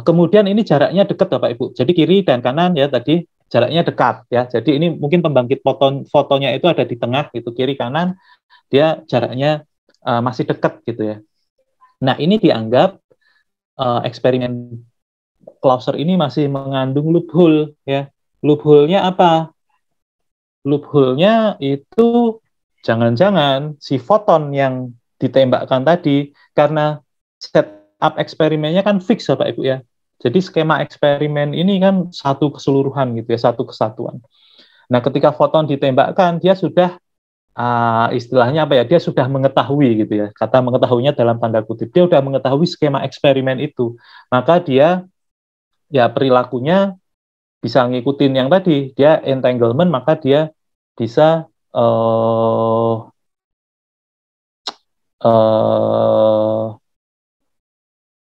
Kemudian ini jaraknya dekat Bapak Ibu. Jadi kiri dan kanan ya tadi jaraknya dekat ya. Jadi ini mungkin pembangkit fotonya itu ada di tengah gitu, kiri kanan dia jaraknya masih dekat gitu ya. Nah, ini dianggap eksperimen Clauser ini masih mengandung loophole ya. Loophole-nya apa? Loophole-nya itu jangan-jangan si foton yang ditembakkan tadi karena setup eksperimennya kan fix Bapak Ibu ya. Jadi skema eksperimen ini kan satu keseluruhan gitu ya, satu kesatuan. Nah, ketika foton ditembakkan dia sudah istilahnya apa ya? Dia sudah mengetahui gitu ya. Kata mengetahuinya dalam tanda kutip. Dia sudah mengetahui skema eksperimen itu. Maka dia ya perilakunya bisa ngikutin yang tadi, dia entanglement, maka dia bisa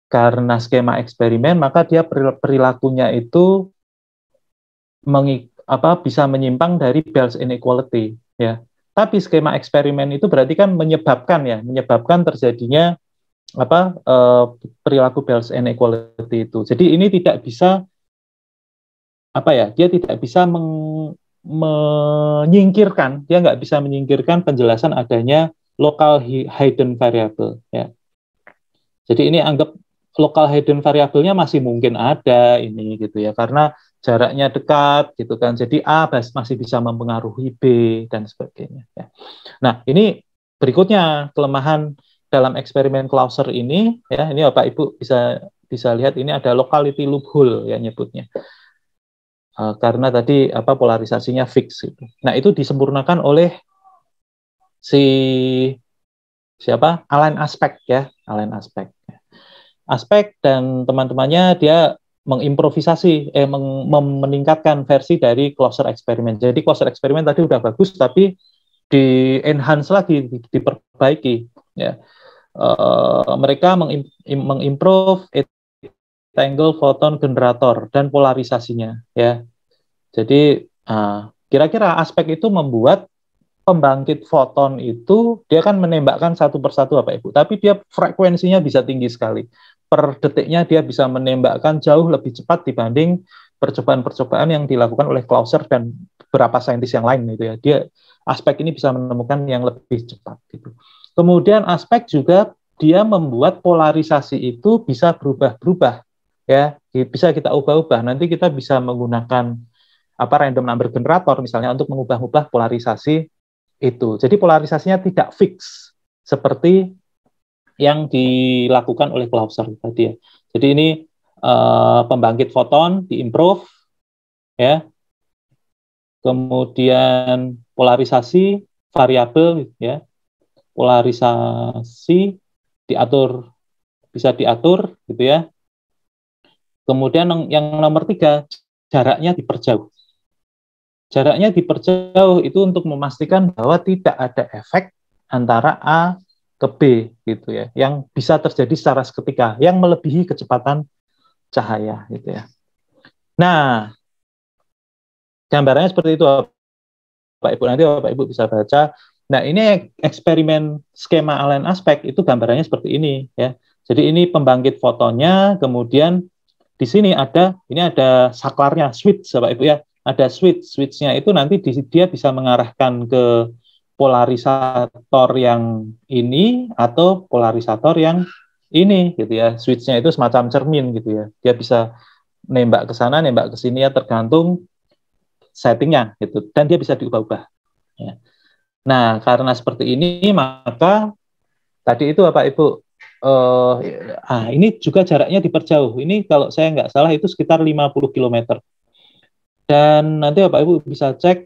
karena skema eksperimen, maka dia perilakunya itu bisa menyimpang dari Bell's inequality ya. Tapi skema eksperimen itu berarti kan menyebabkan terjadinya perilaku Bell's inequality itu. Jadi ini tidak bisa dia tidak bisa menyingkirkan, dia nggak bisa menyingkirkan penjelasan adanya local hidden variable ya. Jadi ini anggap local hidden variabelnya masih mungkin ada ini gitu ya, karena jaraknya dekat gitu kan. Jadi A masih bisa mempengaruhi B dan sebagainya ya. Nah, ini berikutnya kelemahan dalam eksperimen Clauser ini ya. Ini Bapak Ibu bisa lihat ini ada locality loophole ya nyebutnya. Karena tadi polarisasinya fix gitu. Nah, itu disempurnakan oleh Alan Aspect ya, Alan Aspect. Aspect dan teman-temannya dia meningkatkan versi dari Clauser eksperimen. Jadi Clauser eksperimen tadi udah bagus tapi di enhance lagi, diperbaiki ya. Mereka mengimprove entangle photon generator dan polarisasinya ya. Jadi kira-kira aspek itu membuat pembangkit foton itu dia kan menembakkan satu persatu Bapak Ibu, tapi dia frekuensinya bisa tinggi sekali. Per detiknya dia bisa menembakkan jauh lebih cepat dibanding percobaan-percobaan yang dilakukan oleh Clauser dan beberapa saintis yang lain gitu ya. Aspek ini bisa menemukan yang lebih cepat gitu. Kemudian aspek juga dia membuat polarisasi itu bisa berubah-berubah ya, bisa kita ubah-ubah. Nanti kita bisa menggunakan random number generator misalnya untuk mengubah-ubah polarisasi itu. Jadi polarisasinya tidak fix seperti yang dilakukan oleh Clauser tadi ya. Jadi ini pembangkit foton diimprove ya. Kemudian polarisasi variabel ya. Polarisasi bisa diatur gitu ya. Kemudian yang nomor 3 jaraknya diperjauh. Jaraknya diperjauh itu untuk memastikan bahwa tidak ada efek antara A ke B gitu ya, yang bisa terjadi secara seketika, yang melebihi kecepatan cahaya gitu ya. Nah, gambarannya seperti itu Pak Ibu, nanti Bapak Ibu bisa baca. Nah, ini eksperimen skema Allen Aspect itu gambarannya seperti ini ya. Jadi ini pembangkit fotonnya, kemudian di sini ada saklarnya, switch Bapak Ibu ya. Ada switch-nya itu nanti dia bisa mengarahkan ke polarisator yang ini atau polarisator yang ini gitu ya. Switch-nya itu semacam cermin gitu ya. Dia bisa nembak ke sana, nembak ke sini ya, tergantung settingnya gitu. Dan dia bisa diubah-ubah. Ya. Nah, karena seperti ini maka tadi itu Bapak Ibu ini juga jaraknya diperjauh. Ini kalau saya nggak salah itu sekitar 50 km. Dan nanti Bapak Ibu bisa cek,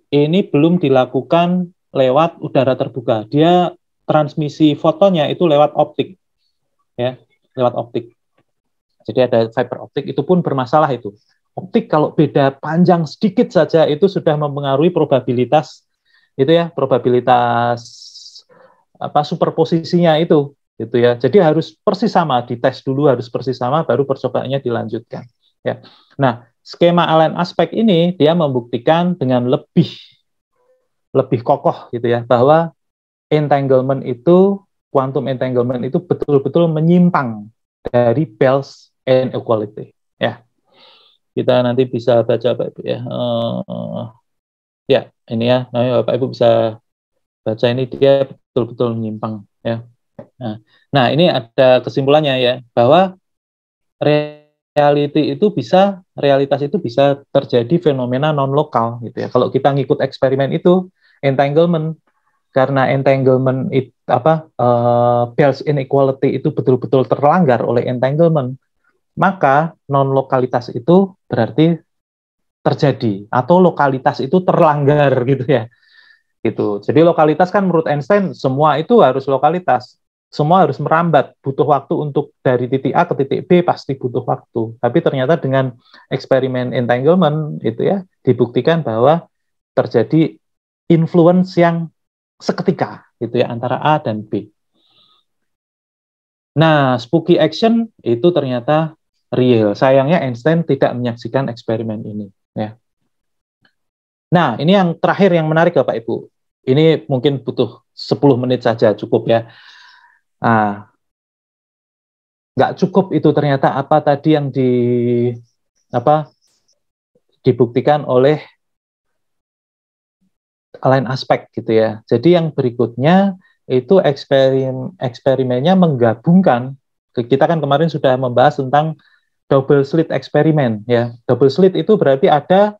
ini belum dilakukan lewat udara terbuka. Dia transmisi fotonya itu lewat optik. Ya, lewat optik. Jadi ada fiber optik, itu pun bermasalah itu. Optik kalau beda panjang sedikit saja itu sudah mempengaruhi probabilitas superposisinya itu gitu ya. Jadi harus persis sama, dites dulu harus persis sama baru percobaannya dilanjutkan ya. Nah, skema Allen Aspect ini dia membuktikan dengan lebih kokoh gitu ya bahwa quantum entanglement itu betul-betul menyimpang dari Bell's inequality. Ya, kita nanti bisa baca Bapak Ibu ya. Ya, ini ya, Bapak Ibu bisa baca ini, dia betul-betul menyimpang ya. Nah, ini ada kesimpulannya ya, bahwa realitas itu bisa terjadi fenomena non lokal gitu ya. Kalau kita ngikut eksperimen itu entanglement, karena entanglement Bell's inequality itu betul-betul terlanggar oleh entanglement, maka non lokalitas itu berarti terjadi atau lokalitas itu terlanggar gitu ya. Gitu. Jadi lokalitas kan menurut Einstein semua itu harus lokalitas. Semua harus merambat, butuh waktu untuk dari titik A ke titik B pasti butuh waktu. Tapi ternyata dengan eksperimen entanglement itu ya dibuktikan bahwa terjadi influence yang seketika gitu ya antara A dan B. Nah, spooky action itu ternyata real. Sayangnya Einstein tidak menyaksikan eksperimen ini ya. Nah, ini yang terakhir yang menarik Bapak Ibu. Ini mungkin butuh 10 menit saja cukup ya. Nah, nggak cukup itu ternyata apa tadi yang dibuktikan oleh lain aspek gitu ya. Jadi yang berikutnya itu eksperimennya menggabungkan, kita kan kemarin sudah membahas tentang double slit eksperimen ya. Double slit itu berarti ada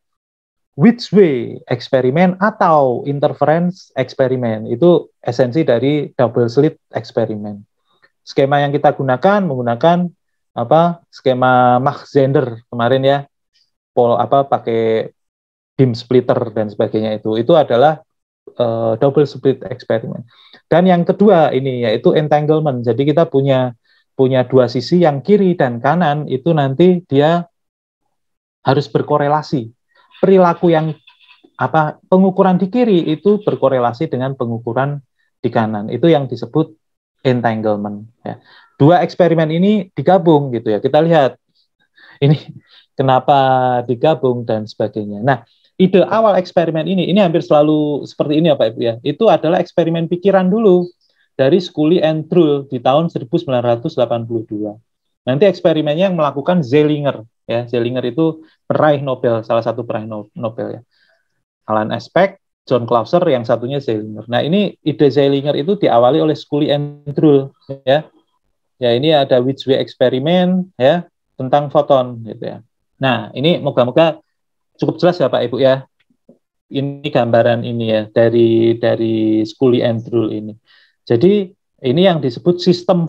which way eksperimen atau interference eksperimen. Itu esensi dari double slit eksperimen. Skema yang kita gunakan menggunakan skema Mach-Zehnder kemarin ya, pakai beam splitter dan sebagainya. Itu adalah double slit eksperimen. Dan yang kedua ini yaitu entanglement. Jadi kita punya dua sisi, yang kiri dan kanan itu nanti dia harus berkorelasi. Perilaku yang pengukuran di kiri itu berkorelasi dengan pengukuran di kanan. Itu yang disebut entanglement ya. Dua eksperimen ini digabung gitu ya. Kita lihat ini kenapa digabung dan sebagainya. Nah, ide awal eksperimen ini hampir selalu seperti ini ya Pak Ibu ya. Itu adalah eksperimen pikiran dulu dari Scully and Drull di tahun 1982. Nanti eksperimennya yang melakukan Zellinger ya. Zellinger itu peraih Nobel, salah satu peraih Nobel ya. Alan Aspect, John Clauser, yang satunya Zellinger. Nah, ini ide Zellinger itu diawali oleh Scully and Drull ya. Ya, ini ada Which Way eksperimen ya tentang foton gitu ya. Nah, ini moga-moga cukup jelas ya Pak Ibu ya. Ini gambaran ini ya dari Scully and Drull ini. Jadi ini yang disebut sistem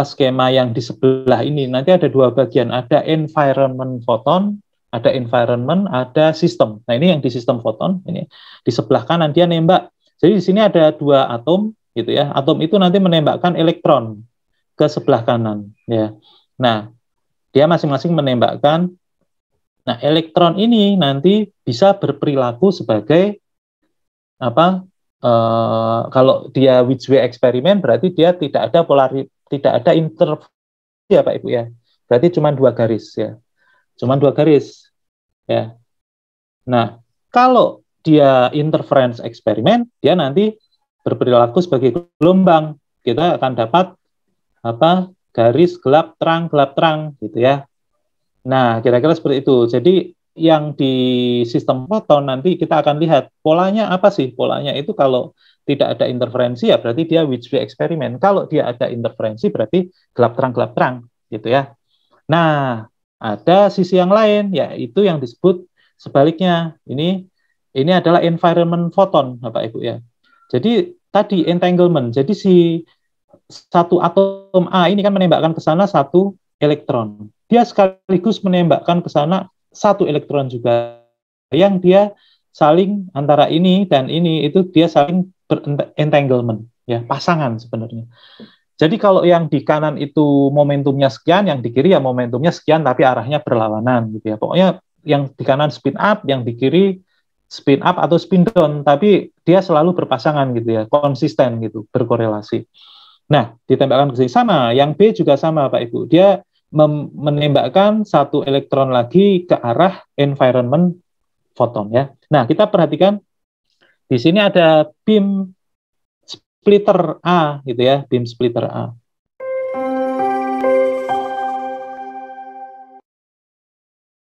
skema yang di sebelah ini nanti ada dua bagian, ada environment photon, ada environment, ada sistem. Nah, ini yang di sistem foton, ini di sebelah kanan dia nembak. Jadi di sini ada dua atom gitu ya. Atom itu nanti menembakkan elektron ke sebelah kanan ya. Nah, dia masing-masing menembakkan. Nah, elektron ini nanti bisa berperilaku sebagai kalau dia which way eksperimen berarti dia tidak ada interferensi ya Pak Ibu ya. Berarti cuma dua garis ya. Cuma dua garis ya. Nah, kalau dia interference eksperimen, dia nanti berperilaku sebagai gelombang. Kita akan dapat garis gelap terang gitu ya. Nah, kira-kira seperti itu. Jadi yang di sistem foton nanti kita akan lihat polanya apa sih? Polanya itu kalau tidak ada interferensi ya berarti dia which way eksperimen. Kalau dia ada interferensi berarti gelap terang gitu ya. Nah, ada sisi yang lain yaitu yang disebut sebaliknya. Ini adalah environment photon Bapak Ibu ya. Jadi tadi entanglement. Jadi si satu atom A ini kan menembakkan ke sana satu elektron. Dia sekaligus menembakkan ke sana satu elektron juga, yang dia saling antara ini dan ini itu dia saling berentanglement ya, pasangan sebenarnya. Jadi kalau yang di kanan itu momentumnya sekian, yang di kiri ya momentumnya sekian tapi arahnya berlawanan gitu ya. Pokoknya yang di kanan spin up, yang di kiri spin up atau spin down, tapi dia selalu berpasangan gitu ya, konsisten gitu, berkorelasi. Nah, ditembakkan ke sini sama, yang B juga sama Pak Ibu. Dia menembakkan satu elektron lagi ke arah environment foton ya. Nah, kita perhatikan di sini ada beam splitter A gitu ya, beam splitter A.